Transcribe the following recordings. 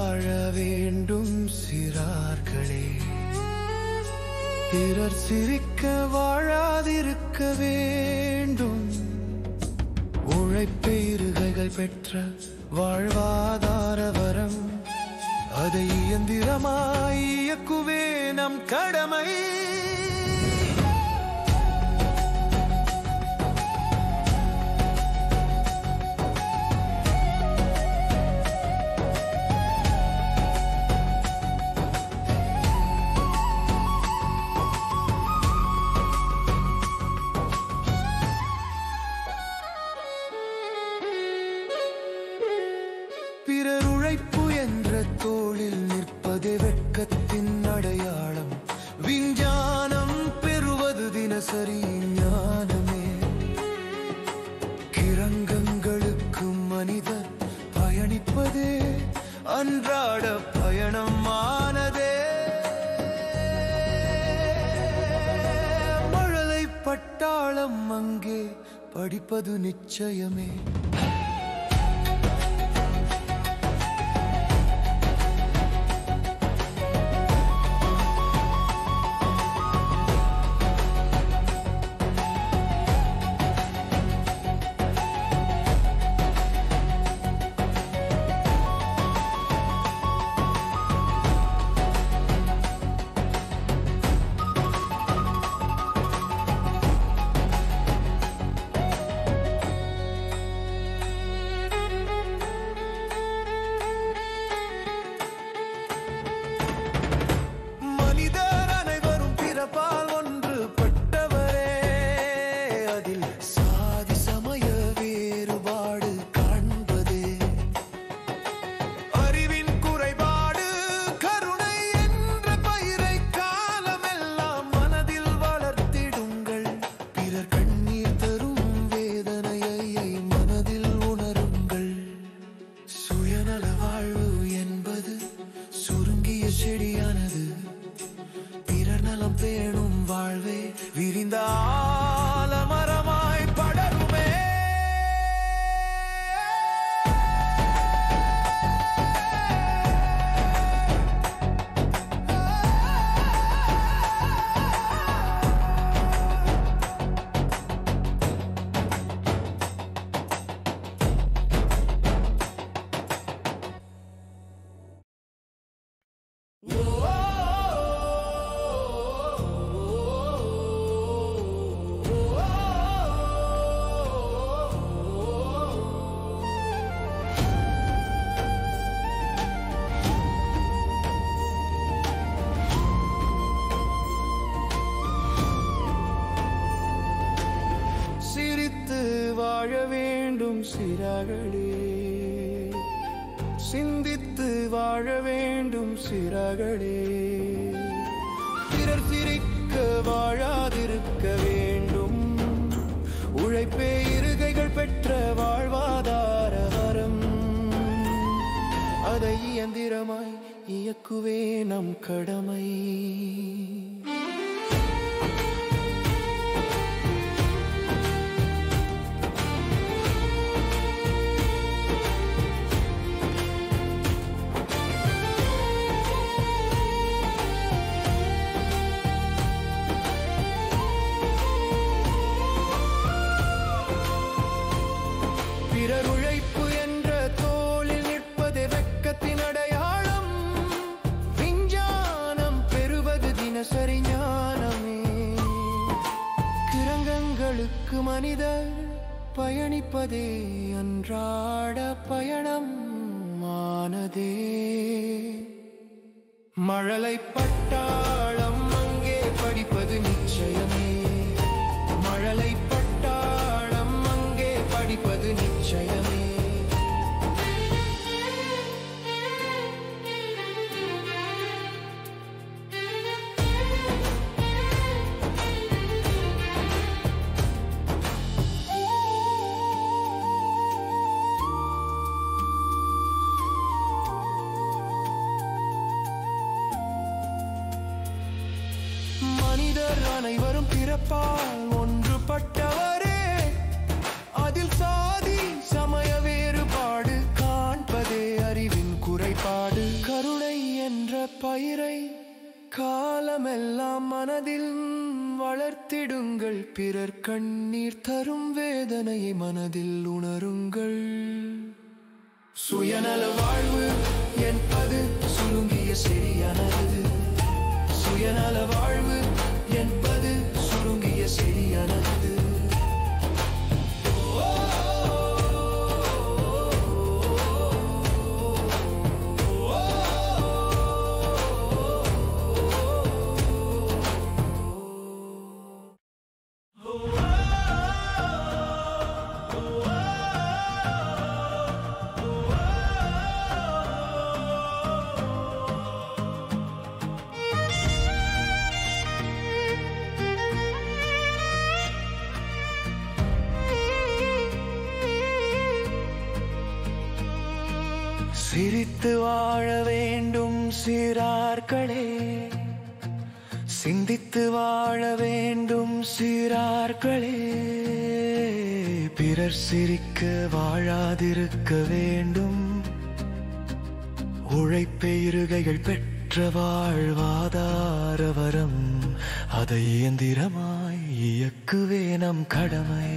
வாழ வேண்டும் சிறார்களே. பிறர் சிரிக்க வாழாதிருக்க வேண்டும். உழைப்பே இருகைகள் பெற்ற வாழ்வாதார வரம். அதை இயந்திரமாய் இயக்குவே நம் கடமை. பிறர் உழைப்பு என்ற தோளில் நிற்பதே வெட்கத்தின் அடையாளம். விஞ்ஞானம் பெறுவது தினசரி ஞானமே. கிரங்கங்களுக்கு மனிதர் பயணிப்பதே அன்றாட பயணமானதே. மழலை பட்டாளம் அங்கே படிப்பது நிச்சயமே. செடியானது பிறர் நலம் பேணும் வாழ்வே விரிந்த ஆலமரமாய் படருமே. வாழ வேண்டும் சிறார்களே, சிந்தித்து வாழ வேண்டும் சிறார்களே. பிறர் சிரிக்க வாழாதிருக்க வேண்டும். உழைப்பே இருகைகள் பெற்ற வாழ்வாதார வரம். அதை இயந்திரமாய் இயக்குவே நம் கடமை. பிறர் உழைப்பு என்ற தோளில் நிற்பதே வெட்கத்தின் அடையாளம். விஞ்ஞானம் பெறுவது தினசரி ஞானமே. கிரங்கங்களுக்கு மனிதர் பயணிப்பதே அன்றாட பயணம் ஆனதே. மழலை பட்டாளம் அங்கே படிப்பது நிச்சயமே. மழலை பட்டாளம் அங்கே படிப்பது நிச்சயமே. மனிதர் அனைவரும் பிறப்பால் ஒன்றுபட்டவரே. அதில் சாதி சமய வேறுபாடு காண்பதே அறிவின் குறைபாடு. பயிரை காலமெல்லாம் மனதில் வளர்த்திடுங்கள். பிறர் கண்ணீர் தரும் வேதனையை மனதில் உணருங்கள். சுயநல வாழ்வு என்பது சுருங்கிய செடியானது. சுயநல வாழ்வு என்பது சுருங்கிய செடியானது. சிரித்து வாழ வேண்டும் சிறார்களே, சிந்தித்து வாழ வேண்டும் சிறார்களே. பிறர் சிரிக்க வாழாதிருக்க வேண்டும். உழைப்பே இருகைகள் பெற்ற வாழ்வாதார வரம். அதை இயந்திரமாய் இயக்குவே நம் கடமை.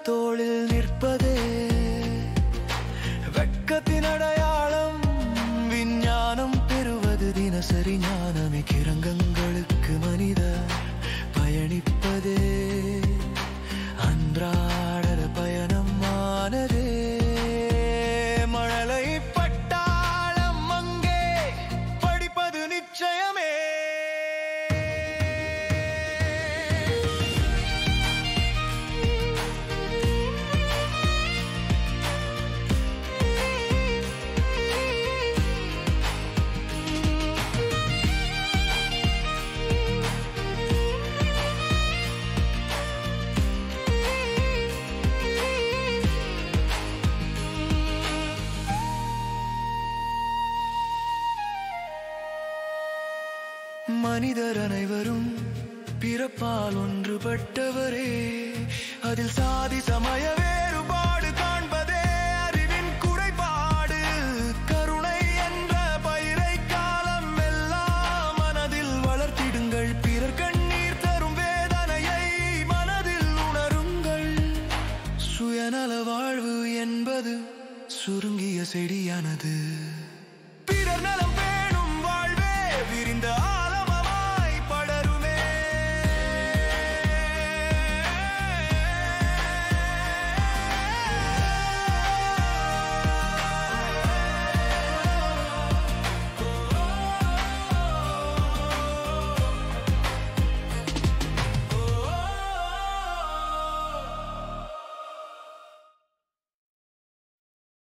தோளில் நிற்பதே வெட்கத்தின் அடையாளம். விஞ்ஞானம் பெறுவது தினசரி ஞானமே. கிரங்கங்களுக்கு மனித பயணிப்பதே அன்றாட பயணம் ஆனதே. மழலை பட்டாளம் அங்கே படிப்பது நிச்சயமே. மனிதர் அனைவரும் பிறப்பால் ஒன்றுபட்டவரே. அதில் சாதி சமய